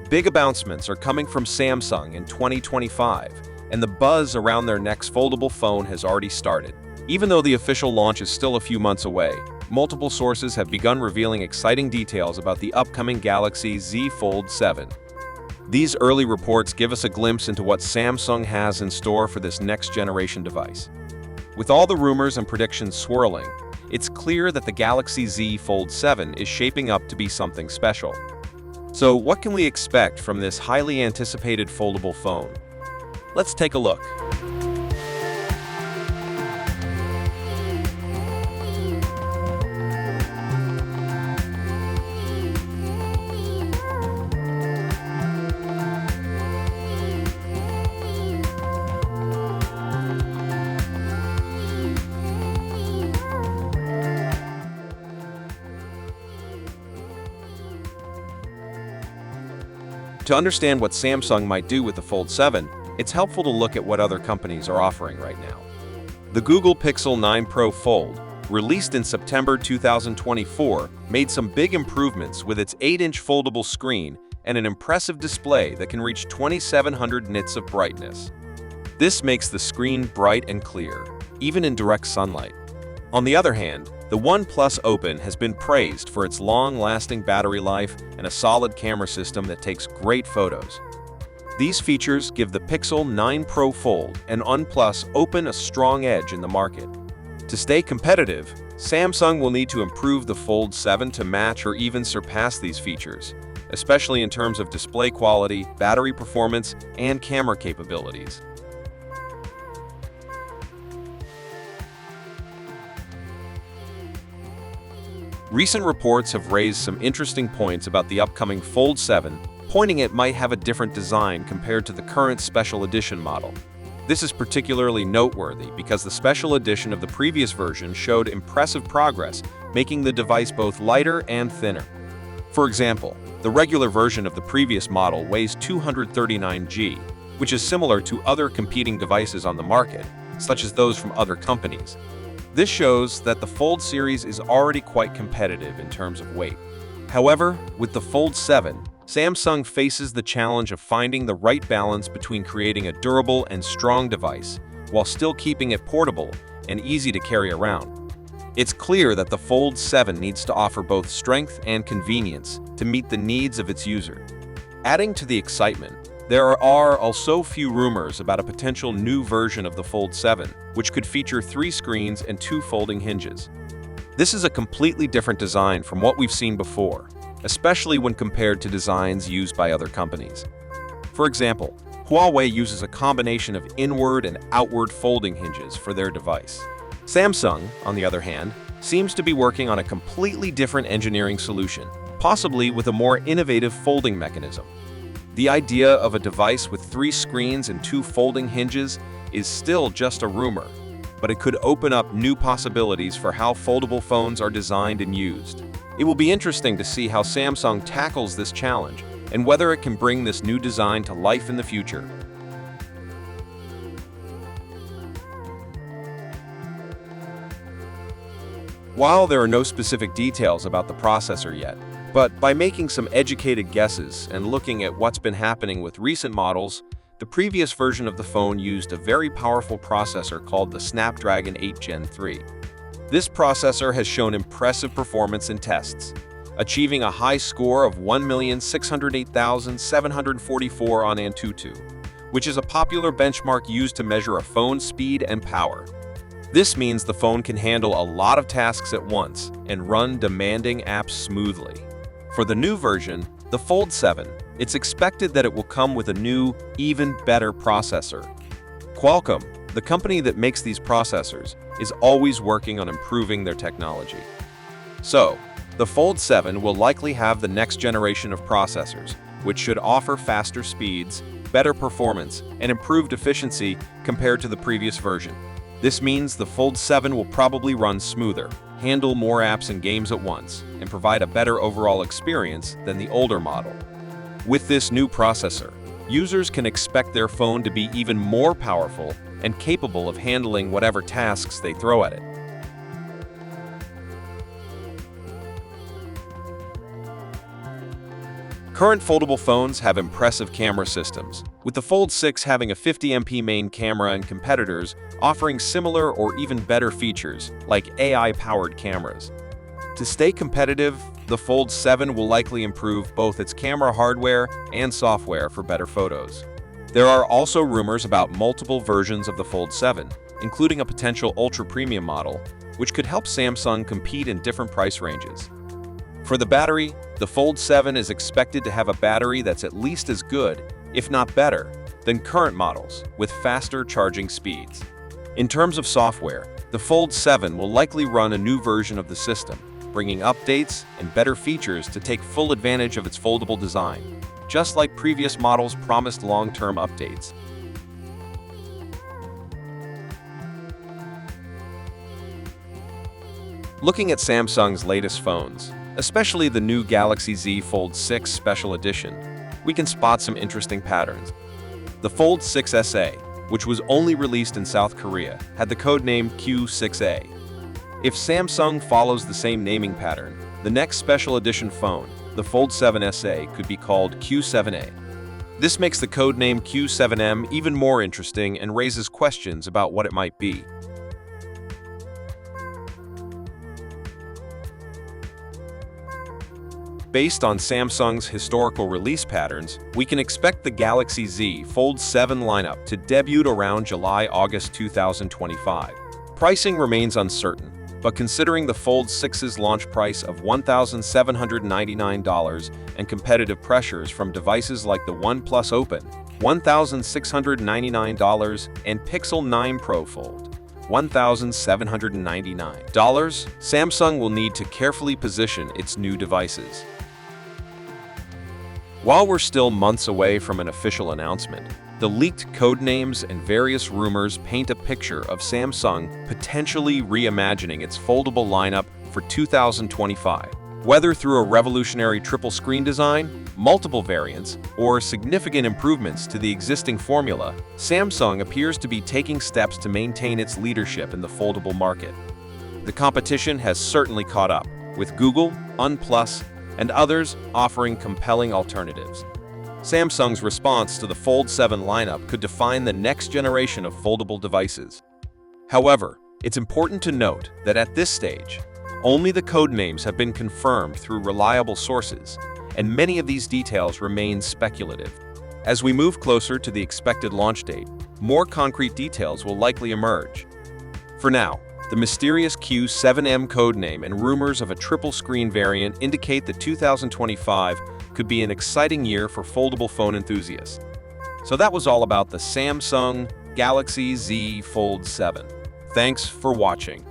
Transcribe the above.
Big announcements are coming from Samsung in 2025, and the buzz around their next foldable phone has already started. Even though the official launch is still a few months away, multiple sources have begun revealing exciting details about the upcoming Galaxy Z Fold 7. These early reports give us a glimpse into what Samsung has in store for this next-generation device. With all the rumors and predictions swirling, it's clear that the Galaxy Z Fold 7 is shaping up to be something special. So what can we expect from this highly anticipated foldable phone? Let's take a look. To understand what Samsung might do with the Fold 7, it's helpful to look at what other companies are offering right now. The Google Pixel 9 Pro Fold, released in September 2024, made some big improvements with its 8-inch foldable screen and an impressive display that can reach 2700 nits of brightness. This makes the screen bright and clear, even in direct sunlight. On the other hand, the OnePlus Open has been praised for its long-lasting battery life and a solid camera system that takes great photos. These features give the Pixel 9 Pro Fold and OnePlus Open a strong edge in the market. To stay competitive, Samsung will need to improve the Fold 7 to match or even surpass these features, especially in terms of display quality, battery performance, and camera capabilities. Recent reports have raised some interesting points about the upcoming Fold 7, pointing it might have a different design compared to the current special edition model. This is particularly noteworthy because the special edition of the previous version showed impressive progress, making the device both lighter and thinner. For example, the regular version of the previous model weighs 239 g, which is similar to other competing devices on the market, such as those from other companies. This shows that the Fold series is already quite competitive in terms of weight. However, with the Fold 7, Samsung faces the challenge of finding the right balance between creating a durable and strong device while still keeping it portable and easy to carry around. It's clear that the Fold 7 needs to offer both strength and convenience to meet the needs of its user. Adding to the excitement, there are also few rumors about a potential new version of the Fold 7, which could feature 3 screens and 2 folding hinges. This is a completely different design from what we've seen before, especially when compared to designs used by other companies. For example, Huawei uses a combination of inward and outward folding hinges for their device. Samsung, on the other hand, seems to be working on a completely different engineering solution, possibly with a more innovative folding mechanism. The idea of a device with 3 screens and 2 folding hinges is still just a rumor, but it could open up new possibilities for how foldable phones are designed and used. It will be interesting to see how Samsung tackles this challenge and whether it can bring this new design to life in the future. While there are no specific details about the processor yet, but by making some educated guesses and looking at what's been happening with recent models, the previous version of the phone used a very powerful processor called the Snapdragon 8 Gen 3. This processor has shown impressive performance in tests, achieving a high score of 1,608,744 on Antutu, which is a popular benchmark used to measure a phone's speed and power. This means the phone can handle a lot of tasks at once and run demanding apps smoothly. For the new version, the Fold 7, it's expected that it will come with a new, even better processor. Qualcomm, the company that makes these processors, is always working on improving their technology. So, the Fold 7 will likely have the next generation of processors, which should offer faster speeds, better performance, and improved efficiency compared to the previous version. This means the Fold 7 will probably run smoother, handle more apps and games at once, and provide a better overall experience than the older model. With this new processor, users can expect their phone to be even more powerful and capable of handling whatever tasks they throw at it. Current foldable phones have impressive camera systems, with the Fold 6 having a 50MP main camera and competitors offering similar or even better features, like AI-powered cameras. To stay competitive, the Fold 7 will likely improve both its camera hardware and software for better photos. There are also rumors about multiple versions of the Fold 7, including a potential ultra-premium model, which could help Samsung compete in different price ranges. For the battery, the Fold 7 is expected to have a battery that's at least as good, if not better, than current models, with faster charging speeds. In terms of software, the Fold 7 will likely run a new version of the system, bringing updates and better features to take full advantage of its foldable design, just like previous models promised long-term updates. Looking at Samsung's latest phones, especially the new Galaxy Z Fold 6 Special Edition, we can spot some interesting patterns. The Fold 6 SA, which was only released in South Korea, had the codename Q6A. If Samsung follows the same naming pattern, the next special edition phone, the Fold 7 SA, could be called Q7A. This makes the codename Q7M even more interesting and raises questions about what it might be. Based on Samsung's historical release patterns, we can expect the Galaxy Z Fold 7 lineup to debut around July-August 2025. Pricing remains uncertain, but considering the Fold 6's launch price of $1,799 and competitive pressures from devices like the OnePlus Open, $1,699, and Pixel 9 Pro Fold, $1,799, Samsung will need to carefully position its new devices. While we're still months away from an official announcement, the leaked codenames and various rumors paint a picture of Samsung potentially reimagining its foldable lineup for 2025. Whether through a revolutionary triple-screen design, multiple variants, or significant improvements to the existing formula, Samsung appears to be taking steps to maintain its leadership in the foldable market. The competition has certainly caught up, with Google, OnePlus, and others offering compelling alternatives. Samsung's response to the Fold 7 lineup could define the next generation of foldable devices. However, it's important to note that at this stage, only the codenames have been confirmed through reliable sources, and many of these details remain speculative. As we move closer to the expected launch date, more concrete details will likely emerge. For now, the mysterious Q7M codename and rumors of a triple-screen variant indicate that 2025 could be an exciting year for foldable phone enthusiasts. So that was all about the Samsung Galaxy Z Fold 7. Thanks for watching.